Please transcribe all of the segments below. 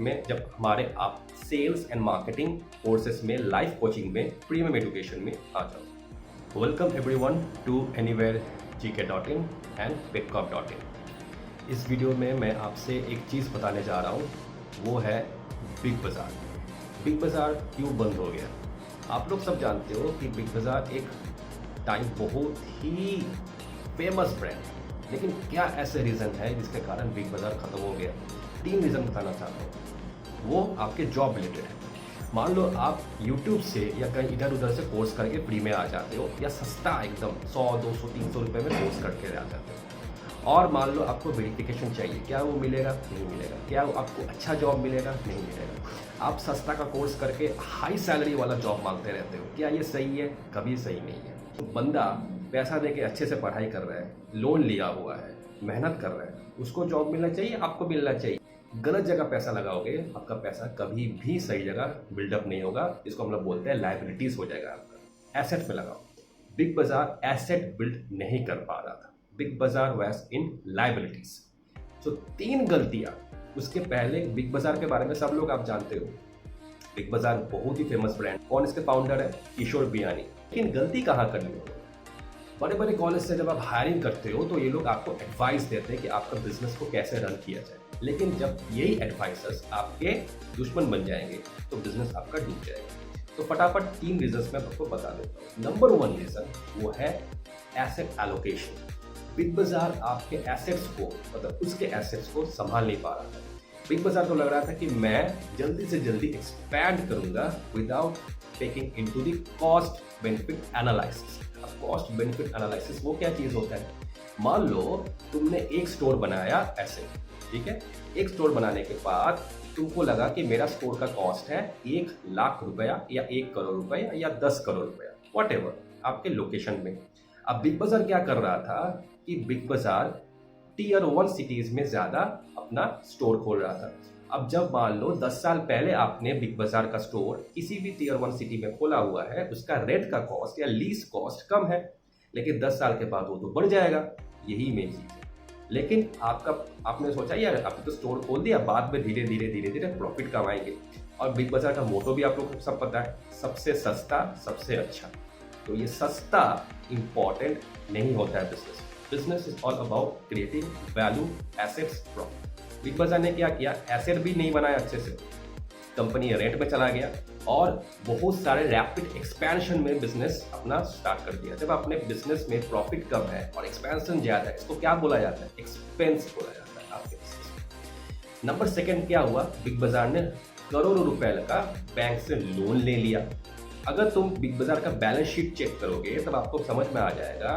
में जब हमारे आप सेल्स एंड मार्केटिंग कोर्सेज में लाइव कोचिंग में प्रीमियम एजुकेशन में आ जाओ। Welcome everyone to anywhere GK.in and Bitcop.in। इस वीडियो में मैं आपसे एक चीज़ बताने जा रहा हूँ, वो है बिग बाज़ार। बिग बाज़ार क्यों बंद हो गया? आप लोग सब जानते हो कि बिग बाज़ार एक टाइम बहुत ही फेमस ब्रांड, लेकिन क्या ऐसे रीज़न है जिसके कारण बिग बाज़ार ख़त्म हो गया? 3 रीज़न बताना चाहता हूँ, वो आपके जॉब रिलेटेड है। मान लो आप YouTube से या कहीं इधर उधर से कोर्स करके फ्री में आ जाते हो, या सस्ता एकदम 100, 200, 300 रुपये में कोर्स करके आ जाते हो। और मान लो आपको वेरिफिकेशन चाहिए, क्या वो मिलेगा? नहीं मिलेगा। क्या आपको अच्छा जॉब मिलेगा? नहीं मिलेगा। आप सस्ता का कोर्स करके हाई सैलरी वाला जॉब मांगते रहते हो। क्या ये सही है? कभी सही नहीं है। तो बंदा पैसा दे के अच्छे से पढ़ाई कर रहा है, लोन लिया हुआ है, मेहनत कर रहा है, उसको जॉब मिलना चाहिए, आपको मिलना चाहिए। गलत जगह पैसा लगाओगे, आपका पैसा कभी भी सही जगह बिल्डअप नहीं होगा, जिसको हम लोग बोलते हैं लायबिलिटीज हो जाएगा आपका। एसेट में लगाओ। बिग बाजार एसेट बिल्ड नहीं कर पा रहा था, बिग बाजार वैस इन लायबिलिटीज। तो 3 गलतियां। उसके पहले बिग बाजार के बारे में सब लोग आप जानते हो, बिग बाजार बहुत ही फेमस ब्रांड। कौन इसके फाउंडर है? किशोर बियानी। लेकिन गलती कहाँ करनी हो? बड़े बड़े कॉलेज से जब आप हायरिंग करते हो तो ये लोग आपको एडवाइस देते हैं कि आपका बिजनेस को कैसे रन किया जाए, लेकिन जब यही एडवाइसर्स आपके दुश्मन बन जाएंगे तो बिजनेस आपका डूब जाएगा। तो फटाफट 3 रीजंस मैं आपको बता देता हूँ। नंबर 1 रीजन वो है एसेट एलोकेशन। बिग बाजार आपके एसेट्स को, मतलब उसके एसेट्स को संभाल नहीं पा रहा था। बिग बाजार को लग रहा था कि मैं जल्दी से जल्दी एक्सपैंड करूंगा without taking into the cost benefit analysis. अब कॉस्ट बेनिफिट एनालिसिस वो क्या चीज होता है? मान लो तुमने एक स्टोर बनाया ऐसे, ठीक है। एक स्टोर बनाने के बाद तुमको लगा कि मेरा स्टोर का कॉस्ट है 1 लाख रुपया या 1 करोड़ रुपया या 10 करोड़ रुपया, वॉट एवर आपके लोकेशन में। अब बिग बाजार क्या कर रहा था कि बिग बाजार टीयर 1 सिटीज में ज्यादा अपना स्टोर खोल रहा था। अब जब मान लो 10 साल पहले आपने बिग बाजार का स्टोर किसी भी टीयर 1 सिटी में खोला हुआ है, उसका रेंट का कॉस्ट या लीज कॉस्ट कम है, लेकिन 10 साल के बाद वो तो बढ़ जाएगा। यही मेन चीज है। लेकिन आपने सोचा यार आपने तो स्टोर खोल दिया, बाद में धीरे धीरे प्रॉफिट कमाएंगे। और बिग बाजार का मोटो भी आप लोगों को सब पता है, सबसे सस्ता सबसे अच्छा। तो ये सस्ता इंपॉर्टेंट नहीं होता है business. Business is all about creating value, assets, profit. Big बाजार ने क्या किया? एसेट भी नहीं बनाया अच्छे से, कंपनी रेंट में चला गया और बहुत सारे रैपिड एक्सपेंशन में बिजनेस अपना स्टार्ट कर दिया। जब अपने बिजनेस में प्रॉफिट कम है और एक्सपेंशन ज्यादा है, इसको क्या बोला जाता है? एक्सपेंस बोला जाता है आपके बिजनेस। नंबर 2 क्या हुआ? बिग बाजार ने करोड़ों रुपए का बैंक से लोन ले लिया। अगर तुम बिग बाजार का बैलेंस शीट चेक करोगे तब आपको समझ में आ जाएगा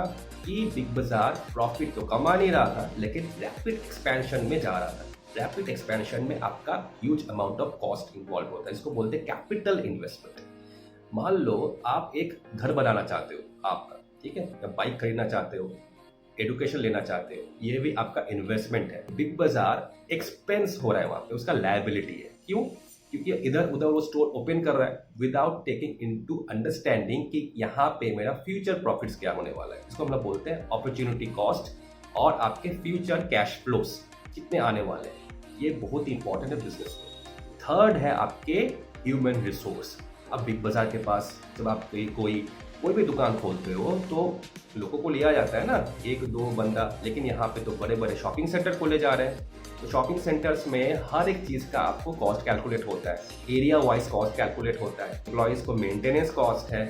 कि बिग बाजार प्रॉफिट तो कमा नहीं रहा था, लेकिन रैपिड एक्सपेंशन में जा रहा था। रैपिड एक्सपेंशन में आपका huge amount of cost involve होता है, इसको बोलते हैं कैपिटल इन्वेस्टमेंट। मान लो आप एक घर बनाना चाहते हो आपका, ठीक है, या बाइक खरीदना चाहते हो, एडुकेशन लेना चाहते हो, ये भी आपका इन्वेस्टमेंट है। बिग बाजार एक्सपेंस हो रहा है, वहां पे उसका लायबिलिटी है। क्यों? क्योंकि इधर उधर वो स्टोर ओपन कर रहा है विदाउट टेकिंग इनटू अंडरस्टैंडिंग कि यहाँ पे मेरा फ्यूचर प्रॉफिट्स क्या होने वाला है। इसको हम लोग बोलते हैं अपॉर्चुनिटी कॉस्ट, और आपके फ्यूचर कैश फ्लोस कितने आने वाले हैं, ये बहुत ही इंपॉर्टेंट है बिजनेस में। 3rd है आपके ह्यूमन रिसोर्स। अब बिग बाजार के पास जब आप कोई भी दुकान खोलते हो तो लोगों को लिया जाता है ना, 1-2 बंदा, लेकिन यहाँ पे तो बड़े बड़े शॉपिंग सेंटर खोले जा रहे हैं। तो शॉपिंग सेंटर्स में हर एक चीज़ का आपको कॉस्ट कैलकुलेट होता है, एरिया वाइज कॉस्ट कैलकुलेट होता है, एम्प्लॉयज को मेंटेनेंस कॉस्ट है,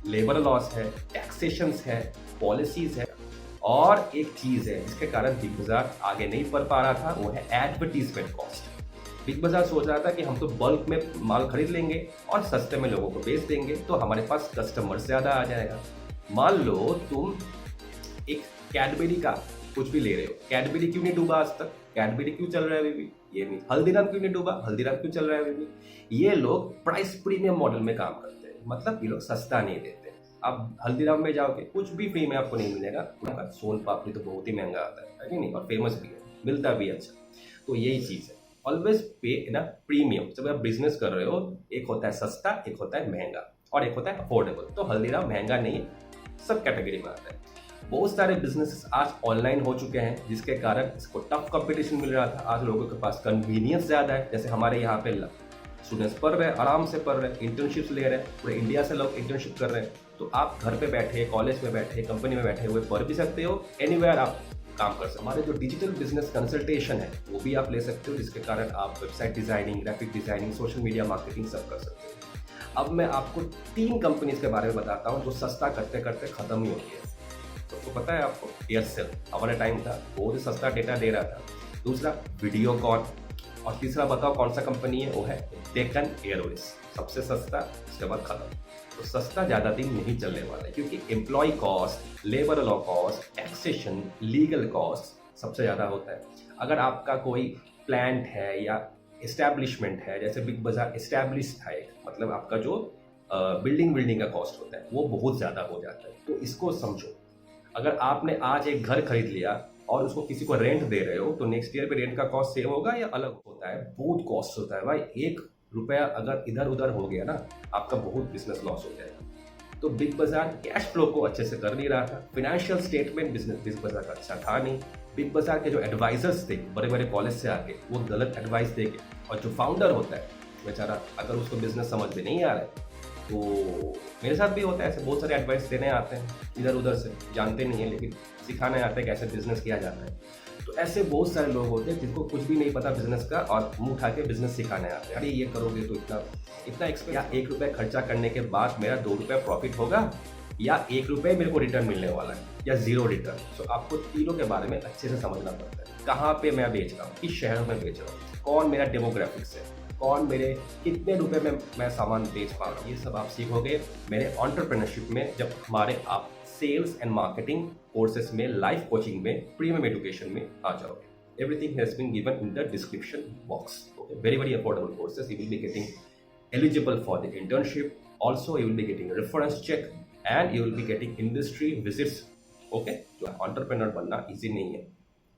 लेबर लॉस है, टैक्सेशंस है, पॉलिसीज है। और एक चीज़ है जिसके कारण बिग बाजार आगे नहीं बढ़ पा रहा था, वो है एडवर्टीजमेंट कॉस्ट। बिग बाजार सोच रहा था कि हम तो बल्क में माल खरीद लेंगे और सस्ते में लोगों को बेच देंगे, तो हमारे पास कस्टमर ज़्यादा आ जाएगा। मान लो तुम एक कैडबेरी का कुछ भी ले रहे हो, कैडबेरी क्यों नहीं डूबा आज तक? कैडबेरी क्यों चल रहा है अभी भी? ये भी हल्दीराम क्यों नहीं डूबा? हल्दीराम क्यों चल रहा है अभी भी? ये लोग प्राइस प्रीमियम मॉडल में काम करते हैं, मतलब ये लोग सस्ता नहीं देते। आप हल्दीराम में जाओगे कुछ भी फ्री में आपको नहीं मिलेगा। सोन पापड़ी तो बहुत ही महंगा आता है कि नहीं, और फेमस भी है, मिलता भी अच्छा। तो यही चीज़ है, ऑलवेज पे इन प्रीमियम। जब आप बिजनेस कर रहे हो, एक होता है सस्ता, एक होता है महंगा, और एक होता है अफोर्डेबल। तो हल्दीराम महंगा नहीं है, सब कैटेगरी में आता है। बहुत सारे बिजनेसेस आज ऑनलाइन हो चुके हैं, जिसके कारण इसको टफ कंपटीशन मिल रहा था। आज लोगों के पास कन्वीनियंस ज़्यादा है। जैसे हमारे यहाँ पे स्टूडेंट्स पढ़ रहे हैं, आराम से पढ़ रहे हैं, इंटर्नशिप्स ले रहे हैं, पूरे इंडिया से लोग इंटर्नशिप कर रहे हैं। तो आप घर पे बैठे, कॉलेज में बैठे, कंपनी में बैठे हुए पढ़ भी सकते हो, एनीवेयर आप काम कर सकते हो। हमारे जो डिजिटल बिजनेस कंसल्टेशन है वो भी आप ले सकते हो, जिसके कारण आप website designing, graphic designing, social media marketing सब कर सकते हो। अब मैं आपको 3 कंपनीज के बारे में बताता हूँ जो सस्ता करते करते खत्म ही होती है। तो पता है आपको, एयरसेल हमारे टाइम था, बहुत ही सस्ता डेटा दे रहा था। दूसरा वीडियोकॉन, और तीसरा बताओ कौन सा कंपनी है, वो है डेक्कन एयरवेज। सबसे सस्ता, उसके बाद खत्म। तो सस्ता ज़्यादा दिन नहीं चलने वाला है, क्योंकि employ cost, labour law cost, taxation, legal cost सबसे ज़्यादा होता है। अगर आपका कोई प्लांट है या इस्टेब्लिशमेंट है, जैसे बिग बाजार इस्टेब्लिश है, मतलब आपका जो बिल्डिंग का कॉस्ट होता है वो बहुत ज़्यादा हो जाता है। तो इसको समझो, अगर आपने आज एक घर खरीद लिया और उसको किसी को रेंट दे रहे हो, तो नेक्स्ट ईयर पे रेंट का कॉस्ट सेम होगा या अलग होता है? बहुत कॉस्ट होता है भाई। 1 रुपया अगर इधर उधर हो गया ना, आपका बहुत बिजनेस लॉस हो जाएगा। तो बिग बाजार कैश फ्लो को अच्छे से कर नहीं रहा था। फाइनेंशियल स्टेटमेंट बिग बाजार का अच्छा था नहीं। बिग बाजार के जो एडवाइजर्स थे बड़े बड़े कॉलेज से आके, वो गलत एडवाइस दे के, और जो फाउंडर होता है बेचारा, अगर उसको बिजनेस समझ में नहीं आ रहा है, तो मेरे साथ भी होता है ऐसे, बहुत सारे एडवाइस देने आते हैं इधर उधर से, जानते नहीं है लेकिन सिखाने आते हैं कैसे बिजनेस किया जाता है। तो ऐसे बहुत सारे लोग होते हैं जिनको कुछ भी नहीं पता बिजनेस का, और मुंह उठा के बिजनेस सिखाने आते हैं। अरे ये करोगे तो इतना एक्सपेंस, या 1 रुपये खर्चा करने के बाद मेरा 2 रुपये प्रॉफिट होगा, या 1 रुपये मेरे को रिटर्न मिलने वाला है, या 0 रिटर्न। तो आपको तीनों के बारे में अच्छे से समझना पड़ता है। कहाँ पे मैं बेच रहा हूँ, किस शहर में बेच रहा हूँ, कौन मेरा डेमोग्राफिक्स है, कौन मेरे कितने रुपए में मैं सामान बेच पा रहा हूँ, ये सब आप सीखोगे मेरे एंटरप्रेन्योरशिप में, जब हमारे आप सेल्स एंड मार्केटिंग कोर्सेज में, लाइव कोचिंग में, प्रीमियम एजुकेशन में आ जाओगे। Everything has been given in the description box. Okay, very affordable courses. You will be getting eligible for the internship. Also, you will be getting a reference check and you will be getting industry visits. Okay, तो entrepreneur बनना easy नहीं है।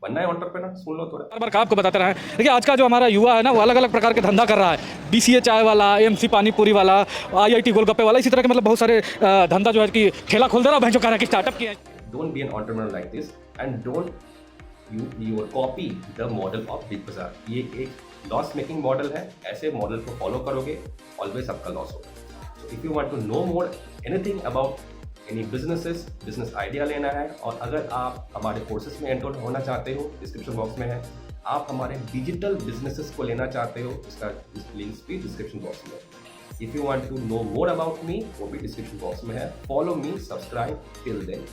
बनना है entrepreneur, सुन लो थोड़ा। बार बार आपको बताते रहे। देखिए आज का जो हमारा युवा है ना, वो अलग अलग प्रकार के धंधा कर रहा है। BCA चाय वाला, AMC पानीपुरी वाला, IIT गोलगप्पे वाला, इसी तरह के मतलब बहुत सारे धंधा जो है कि ठेला खोल दे रहा है, भैंसो कह रहा है कि स्टार्टअप किया है। Don't be an entrepreneur like this and don't you copy the model of Big Bazaar। ये एक लॉस मेकिंग मॉडल है। ऐसे मॉडल को फॉलो करोगे, ऑलवेज आपका लॉस होगा। So if you want to know more anything about any business idea लेना है, और अगर आप हमारे कोर्सेज में एनरोल होना चाहते हो, डिस्क्रिप्शन बॉक्स में है। आप हमारे डिजिटल बिजनेसेस को लेना चाहते हो, इसका लिंक्स भी डिस्क्रिप्शन बॉक्स में है। If you want to know more about me, वो भी डिस्क्रिप्शन बॉक्स में है। Follow me, subscribe. Till then